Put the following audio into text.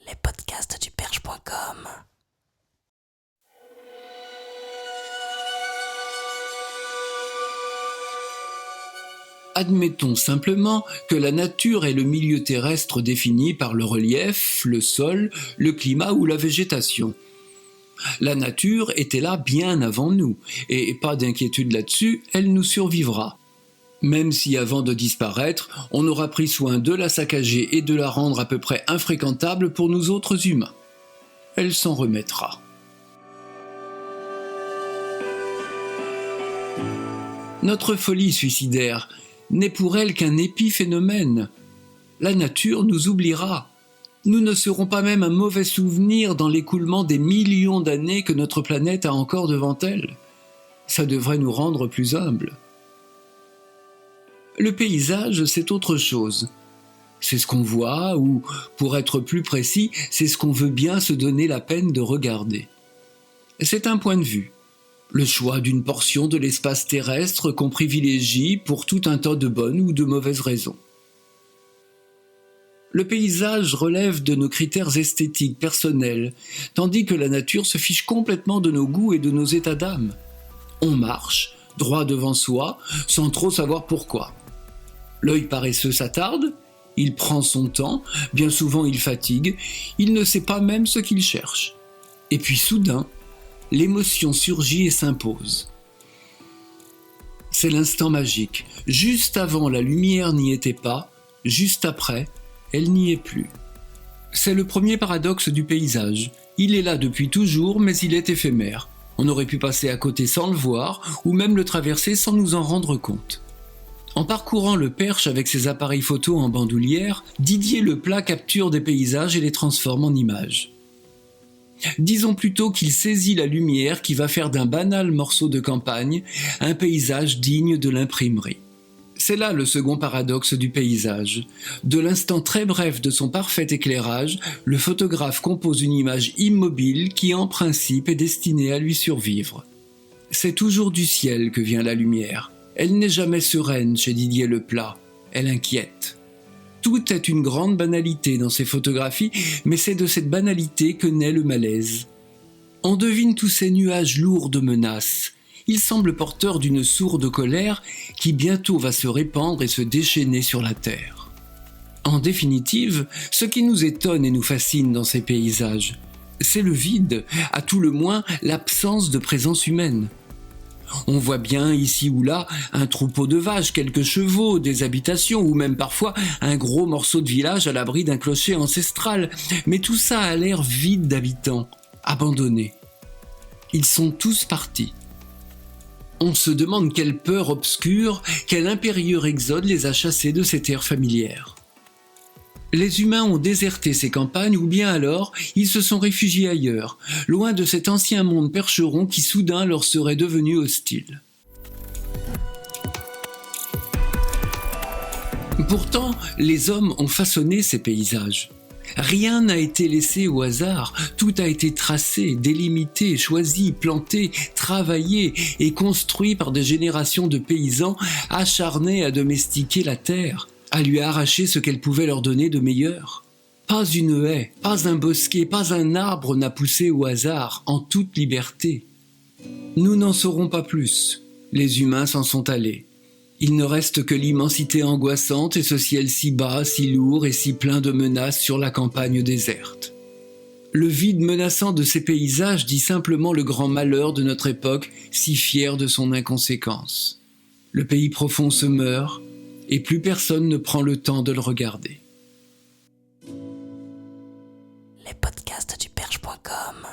Les podcasts du perche.com. Admettons simplement que la nature est le milieu terrestre défini par le relief, le sol, le climat ou la végétation. La nature était là bien avant nous, et pas d'inquiétude là-dessus, elle nous survivra. Même si avant de disparaître, on aura pris soin de la saccager et de la rendre à peu près infréquentable pour nous autres humains. Elle s'en remettra. Notre folie suicidaire n'est pour elle qu'un épiphénomène. La nature nous oubliera. Nous ne serons pas même un mauvais souvenir dans l'écoulement des millions d'années que notre planète a encore devant elle. Ça devrait nous rendre plus humbles. Le paysage, c'est autre chose. C'est ce qu'on voit, ou, pour être plus précis, c'est ce qu'on veut bien se donner la peine de regarder. C'est un point de vue. Le choix d'une portion de l'espace terrestre qu'on privilégie pour tout un tas de bonnes ou de mauvaises raisons. Le paysage relève de nos critères esthétiques personnels, tandis que la nature se fiche complètement de nos goûts et de nos états d'âme. On marche, droit devant soi, sans trop savoir pourquoi. L'œil paresseux s'attarde, il prend son temps, bien souvent il fatigue, il ne sait pas même ce qu'il cherche. Et puis soudain, l'émotion surgit et s'impose. C'est l'instant magique. Juste avant, la lumière n'y était pas, juste après, elle n'y est plus. C'est le premier paradoxe du paysage. Il est là depuis toujours, mais il est éphémère. On aurait pu passer à côté sans le voir, ou même le traverser sans nous en rendre compte. En parcourant le Perche avec ses appareils photo en bandoulière, Didier Leplat capture des paysages et les transforme en images. Disons plutôt qu'il saisit la lumière qui va faire d'un banal morceau de campagne un paysage digne de l'imprimerie. C'est là le second paradoxe du paysage. De l'instant très bref de son parfait éclairage, le photographe compose une image immobile qui en principe est destinée à lui survivre. C'est toujours du ciel que vient la lumière. Elle n'est jamais sereine chez Didier Leplat, elle inquiète. Tout est une grande banalité dans ses photographies, mais c'est de cette banalité que naît le malaise. On devine tous ces nuages lourds de menaces. Ils semblent porteurs d'une sourde colère qui bientôt va se répandre et se déchaîner sur la terre. En définitive, ce qui nous étonne et nous fascine dans ces paysages, c'est le vide, à tout le moins l'absence de présence humaine. On voit bien ici ou là un troupeau de vaches, quelques chevaux, des habitations ou même parfois un gros morceau de village à l'abri d'un clocher ancestral. Mais tout ça a l'air vide d'habitants, abandonnés. Ils sont tous partis. On se demande quelle peur obscure, quel impérieux exode les a chassés de ces terres familières. Les humains ont déserté ces campagnes ou bien alors ils se sont réfugiés ailleurs, loin de cet ancien monde percheron qui soudain leur serait devenu hostile. Pourtant, les hommes ont façonné ces paysages. Rien n'a été laissé au hasard, tout a été tracé, délimité, choisi, planté, travaillé et construit par des générations de paysans acharnés à domestiquer la terre, à lui arracher ce qu'elle pouvait leur donner de meilleur. Pas une haie, pas un bosquet, pas un arbre n'a poussé au hasard, en toute liberté. Nous n'en saurons pas plus. Les humains s'en sont allés. Il ne reste que l'immensité angoissante et ce ciel si bas, si lourd et si plein de menaces sur la campagne déserte. Le vide menaçant de ces paysages dit simplement le grand malheur de notre époque, si fière de son inconséquence. Le pays profond se meurt, et plus personne ne prend le temps de le regarder. Les podcasts du perche.com.